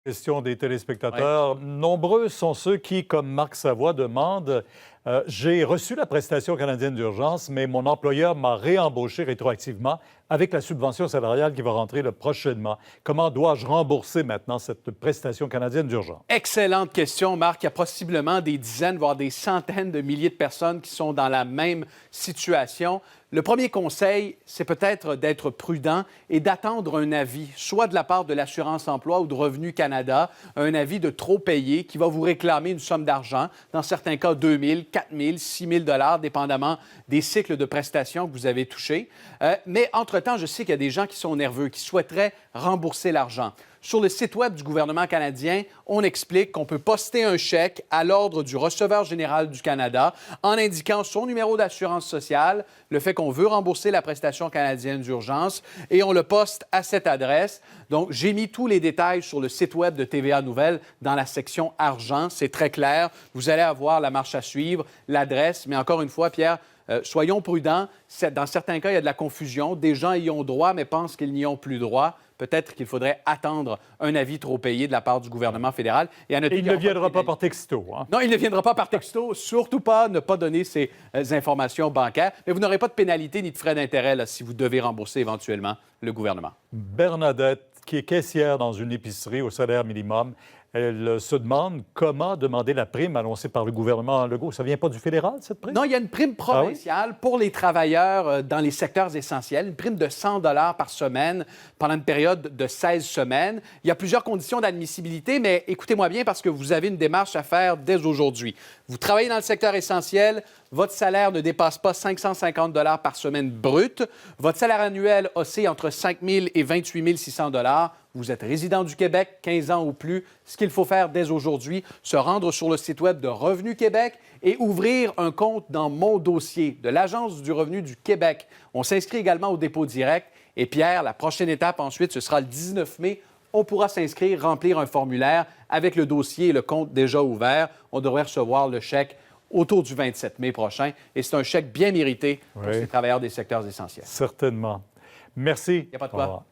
Question des téléspectateurs. Ouais. Nombreux sont ceux qui, comme Marc Savoie, demandent j'ai reçu la prestation canadienne d'urgence, mais mon employeur m'a réembauché rétroactivement avec la subvention salariale qui va rentrer prochainement. Comment dois-je rembourser maintenant cette prestation canadienne d'urgence? Excellente question, Marc. Il y a possiblement des dizaines, voire des centaines de milliers de personnes qui sont dans la même situation. Le premier conseil, c'est peut-être d'être prudent et d'attendre un avis, soit de la part de l'Assurance-emploi ou de Revenu Canada, un avis de trop payé qui va vous réclamer une somme d'argent, dans certains cas 2 000, 4 000, 6 000 $, dépendamment des cycles de prestations que vous avez touchés. Mais entre-temps, je sais qu'il y a des gens qui sont nerveux, qui souhaiteraient rembourser l'argent. Sur le site Web du gouvernement canadien, on explique qu'on peut poster un chèque à l'ordre du receveur général du Canada en indiquant son numéro d'assurance sociale, le fait qu'on veut rembourser la prestation canadienne d'urgence, et on le poste à cette adresse. Donc, j'ai mis tous les détails sur le site Web de TVA Nouvelles dans la section « Argent ». C'est très clair. Vous allez avoir la marche à suivre, l'adresse, mais encore une fois, Pierre, soyons prudents. Dans certains cas, il y a de la confusion. Des gens y ont droit, mais pensent qu'ils n'y ont plus droit. Peut-être qu'il faudrait attendre un avis trop payé de la part du gouvernement fédéral. Et il ne viendra pas par texto. Hein? Non, il ne viendra pas par texto. Surtout pas ne pas donner ces informations bancaires. Mais vous n'aurez pas de pénalité ni de frais d'intérêt là, si vous devez rembourser éventuellement le gouvernement. Bernadette, qui est caissière dans une épicerie au salaire minimum, elle se demande comment demander la prime annoncée par le gouvernement Legault. Ça ne vient pas du fédéral, cette prime? Non, il y a une prime provinciale pour les travailleurs dans les secteurs essentiels, une prime de 100 $ par semaine pendant une période de 16 semaines. Il y a plusieurs conditions d'admissibilité, mais écoutez-moi bien parce que vous avez une démarche à faire dès aujourd'hui. Vous travaillez dans le secteur essentiel, votre salaire ne dépasse pas 550 $ par semaine brut, votre salaire annuel oscille entre 5 000 et 28 600 $. Vous êtes résident du Québec, 15 ans ou plus. Ce qu'il faut faire dès aujourd'hui, se rendre sur le site Web de Revenu Québec et ouvrir un compte dans Mon dossier de l'Agence du revenu du Québec. On s'inscrit également au dépôt direct. Et Pierre, la prochaine étape ensuite, ce sera le 19 mai. On pourra s'inscrire, remplir un formulaire avec le dossier et le compte déjà ouvert. On devrait recevoir le chèque autour du 27 mai prochain. Et c'est un chèque bien mérité pour ces travailleurs des secteurs essentiels. Certainement. Merci. Il n'y a pas de quoi.